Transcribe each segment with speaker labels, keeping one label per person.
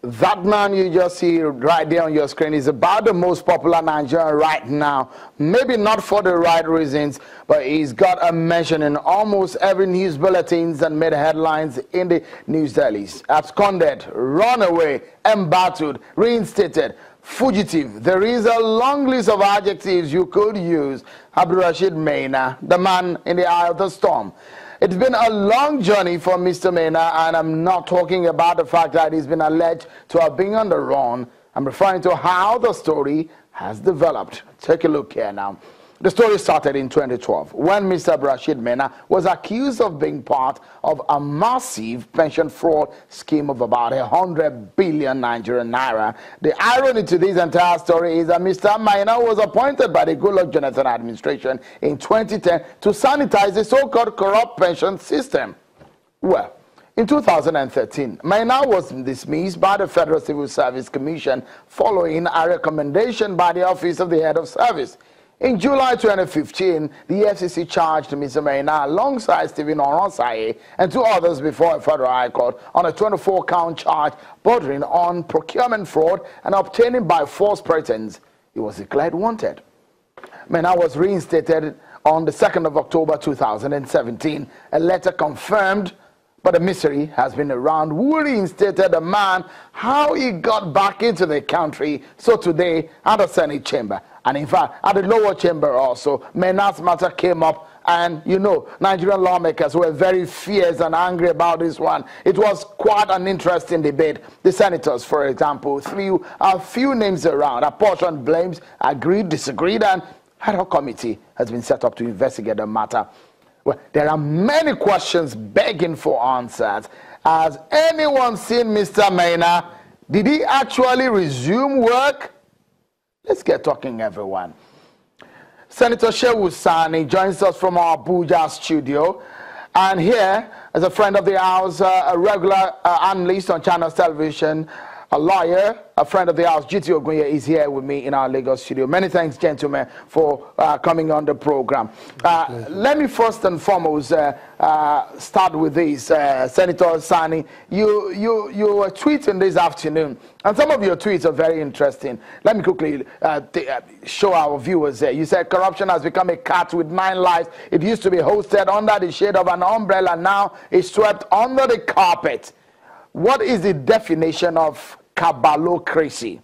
Speaker 1: That man you just see right there on your screen is about the most popular Nigerian right now. Maybe not for the right reasons, but he's got a mention in almost every news bulletins and made headlines in the news dailies. Absconded, run away, embattled, reinstated, fugitive. There is a long list of adjectives you could use. Abdulrasheed Maina, the man in the eye of the storm. It's been a long journey for Mr. Maina, and I'm not talking about the fact that he's been alleged to have been on the run. I'm referring to how the story has developed. Take a look here now. The story started in 2012 when Mr. Abdulrasheed Maina was accused of being part of a massive pension fraud scheme of about 100 billion Nigerian naira. The irony to this entire story is that Mr. Maina was appointed by the Goodluck Jonathan administration in 2010 to sanitize the so-called corrupt pension system. Well, in 2013, Maina was dismissed by the Federal Civil Service Commission following a recommendation by the Office of the Head of Service. In July 2015, the FCC charged Mr. Maina alongside Stephen Oronsaye and two others before a federal high court on a 24-count charge bordering on procurement fraud and obtaining by false pretense. He was declared wanted. Maina was reinstated on the 2nd of October 2017. A letter confirmed, but the mystery has been around who reinstated the man, how he got back into the country. So today, at the Senate chamber, and in fact, at the lower chamber also, Maina's matter came up, and you know, Nigerian lawmakers were very fierce and angry about this one. It was quite an interesting debate. The senators, for example, threw a few names around, apportioned blames, agreed, disagreed, and ad hoc committee has been set up to investigate the matter. Well, there are many questions begging for answers. Has anyone seen Mr. Maina? Did he actually resume work? Let's get talking, everyone. Senator Shehu Sani joins us from our Abuja studio. And here, as a friend of the house, a regular analyst on Channels Television, a lawyer, a friend of the house, GT Ogunye, is here with me in our Lagos studio. Many thanks, gentlemen, for coming on the program. Let me first and foremost start with this. Senator Sani, you were tweeting this afternoon, and some of your tweets are very interesting. Let me quickly show our viewers there. You said corruption has become a cat with 9 lives. It used to be hosted under the shade of an umbrella. Now it's swept under the carpet. What is the definition of cabalocracy?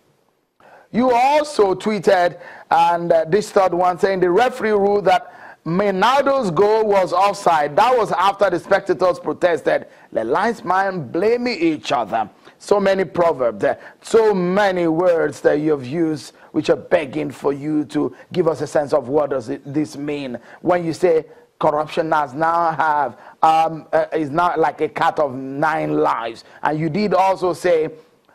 Speaker 1: You also tweeted, and this third one, saying the referee ruled that Mainaldo's goal was offside. That was after the spectators protested. The linesmen blaming each other. So many proverbs there, so many words that you have used, which are begging for you to give us a sense of what does this mean when you say corruption is now like a cat of 9 lives. And you did also say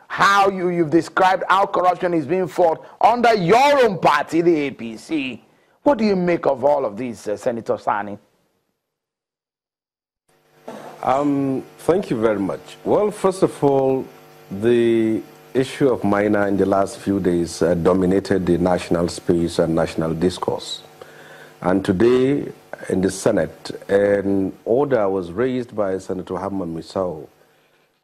Speaker 1: how you've described how corruption is being fought under your own party, the APC. What do you make of all of these, Senator Sani?
Speaker 2: Thank you very much. Well, first of all, the issue of Maina in the last few days dominated the national space and national discourse. And today, in the Senate, an order was raised by Senator Hamman Misau,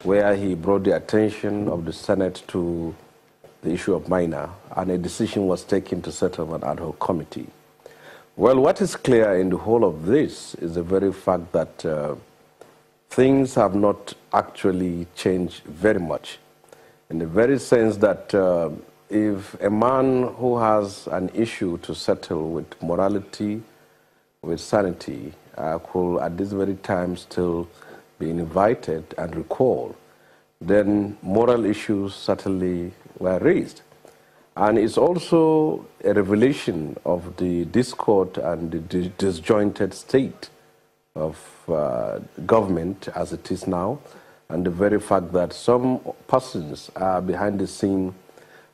Speaker 2: where he brought the attention of the Senate to the issue of Maina, and a decision was taken to set up an ad hoc committee. Well, what is clear in the whole of this is the very fact that things have not actually changed very much, in the very sense that if a man who has an issue to settle with morality, with sanity, could at this very time still be invited and recalled, then moral issues certainly were raised. And it's also a revelation of the discord and the disjointed state of government as it is now, and the very fact that some persons are behind the scene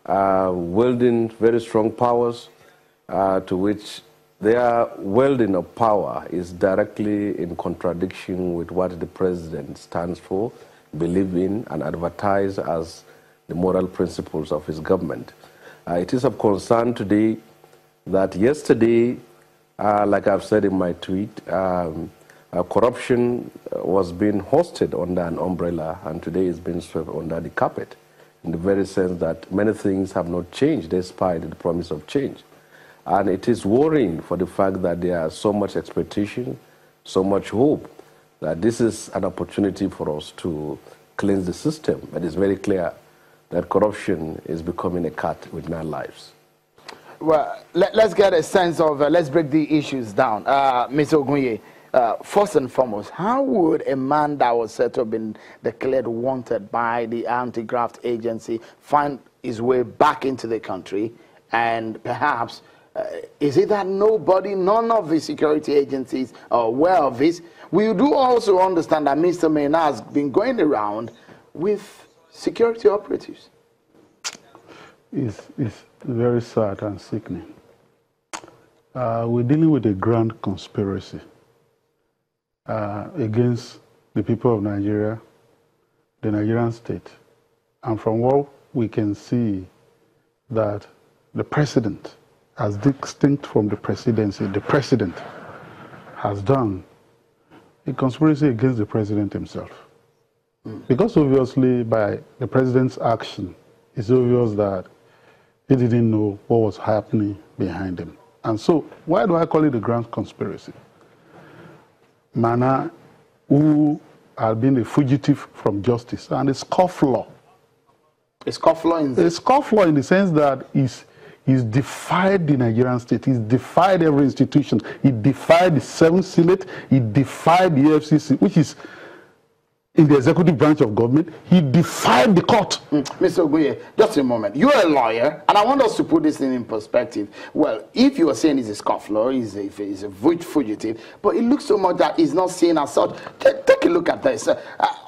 Speaker 2: wielding very strong powers to which their wielding of power is directly in contradiction with what the president stands for, believes in, and advertises as the moral principles of his government. It is of concern today that yesterday, like I've said in my tweet, corruption was being hosted under an umbrella, and today is being swept under the carpet. in the very sense that many things have not changed despite the promise of change. And it is worrying for the fact that there is so much expectation, so much hope, that this is an opportunity for us to cleanse the system. But it's very clear that corruption is becoming a cat with 9 lives.
Speaker 1: Well, let's get a sense of, let's break the issues down. Mr. Ogunye, first and foremost, how would a man that was said to have been declared wanted by the anti-graft agency find his way back into the country? And perhaps, is it that none of the security agencies are aware of this? We do also understand that Mr. Mainagate has been going around with security operatives.
Speaker 3: It's very sad and sickening. We're dealing with a grand conspiracy against the people of Nigeria, the Nigerian state. And from what we can see, that the president, as distinct from the presidency, the president has done a conspiracy against the president himself. Because obviously by the president's action, it's obvious that he didn't know what was happening behind him. And so, why do I call it a grand conspiracy? Mana, who had been a fugitive from justice and a scofflaw.
Speaker 1: A scofflaw in the...
Speaker 3: A scofflaw in the sense that he's defied the Nigerian state. He's defied every institution. He defied the 7th Senate. He defied the FCC, which is in the executive branch of government. He defied the court.
Speaker 1: Mr. Ogunye, just a moment. You're a lawyer, and I want us to put this in perspective. Well, if you are saying he's a scofflaw, he's a fugitive, but it looks so much that he's not seen as such. Take a look at this.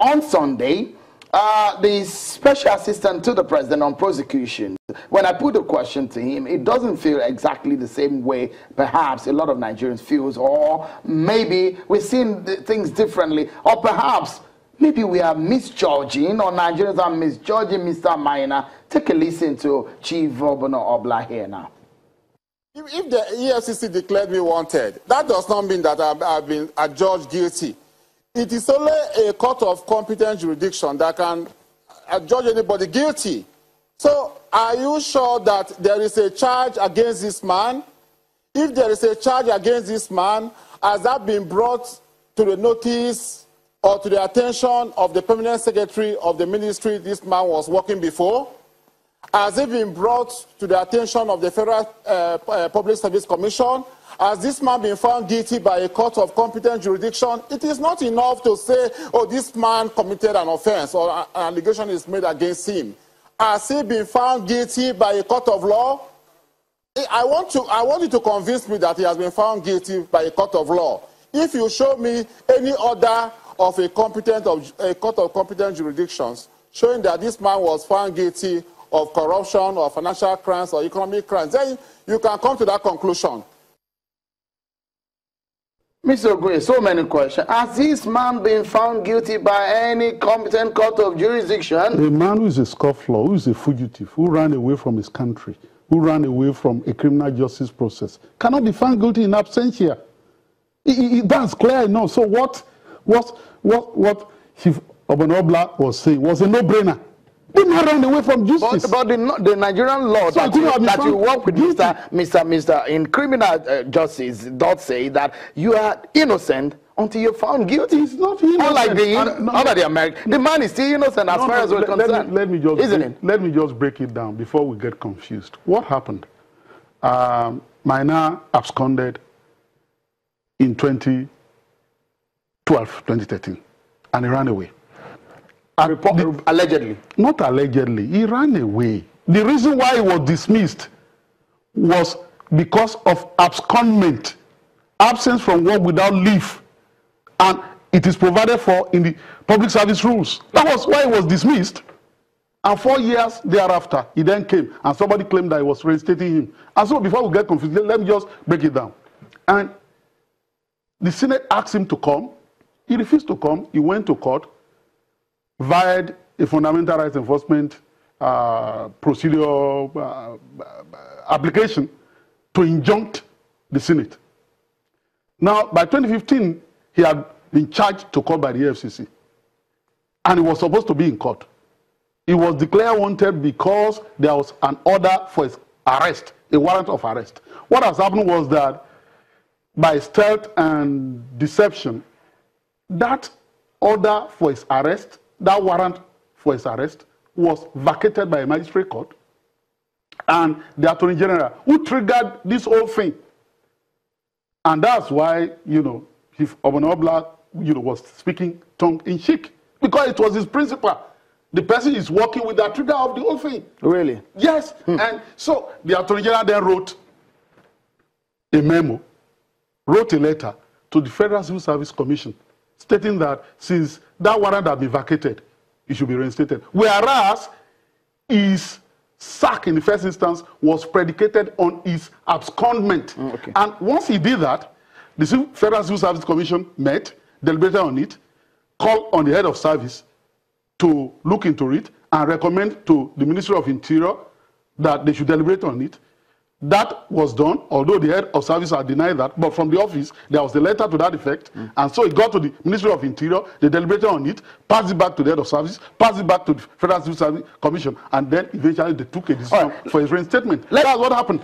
Speaker 1: On Sunday, the special assistant to the president on prosecution, when I put the question to him, it doesn't feel exactly the same way perhaps a lot of Nigerians feel, or maybe we're seeing things differently, or perhaps maybe we are misjudging, or Nigerians are misjudging Mr. Mainagate. Take a listen to Chief Governor Obla here now.
Speaker 4: If the EFCC declared me wanted, that does not mean that I've been adjudged guilty. It is only a court of competent jurisdiction that can adjudge anybody guilty. So, are you sure that there is a charge against this man? If there is a charge against this man, has that been brought to the notice or to the attention of the permanent secretary of the ministry this man was working before? Has it been brought to the attention of the Federal Public Service Commission? Has this man been found guilty by a court of competent jurisdiction? It is not enough to say, oh, this man committed an offense or an allegation is made against him. Has he been found guilty by a court of law? I want you to convince me that he has been found guilty by a court of law. If you show me any order of a court of competent jurisdictions showing that this man was found guilty of corruption or financial crimes or economic crimes, then you can come to that conclusion.
Speaker 1: Mr. Ogunye, so many questions. Has this man been found guilty by any competent court of jurisdiction?
Speaker 3: A man who is a scofflaw, who is a fugitive, who ran away from his country, who ran away from a criminal justice process, cannot be found guilty in absentia. That's clear enough. So what Chief Obla was saying was a no-brainer. He not run away from justice.
Speaker 1: But the Nigerian law
Speaker 3: so
Speaker 1: that you work with Mr. in criminal justice does say that you are innocent until you're found guilty.
Speaker 3: He's not innocent.
Speaker 1: Unlike the American, the man is still innocent as far as we're concerned.
Speaker 3: Let me just break it down before we get confused. What happened? Mainagate absconded in 2012, 2013, and he ran away.
Speaker 1: Allegedly.
Speaker 3: Not allegedly. He ran away. The reason why he was dismissed was because of abscondment, absence from work without leave, and it is provided for in the public service rules. That was why he was dismissed. And 4 years thereafter, he then came, and somebody claimed that he was reinstating him. And so before we get confused, let me just break it down. And the Senate asked him to come. He refused to come. He went to court, violated a fundamental rights enforcement procedure application to injunct the Senate. Now, by 2015, he had been charged to court by the FCC, and he was supposed to be in court. He was declared wanted because there was an order for his arrest, a warrant of arrest. What has happened was that by stealth and deception, that order for his arrest, that warrant for his arrest, was vacated by a magistrate court. And the Attorney General, who triggered this whole thing. And that's why, if Obanobla, was speaking tongue-in-cheek. Because it was his principal. The person is working with the trigger of the whole thing.
Speaker 1: Really?
Speaker 3: Yes. And so the Attorney General then wrote a memo, wrote a letter to the Federal Civil Service Commission, stating that since that warrant had been vacated, it should be reinstated. Whereas his sack in the first instance was predicated on his abscondment.
Speaker 1: Okay.
Speaker 3: And once he did that, the Federal Civil Service Commission met, deliberated on it, called on the head of service to look into it and recommend to the Ministry of Interior that they should deliberate on it. That was done, although the head of service had denied that, but from the office, there was a letter to that effect, and so it got to the Ministry of Interior, they deliberated on it, passed it back to the head of service, passed it back to the Federal Civil Service Commission, and then eventually they took a decision for his reinstatement. That's what happened.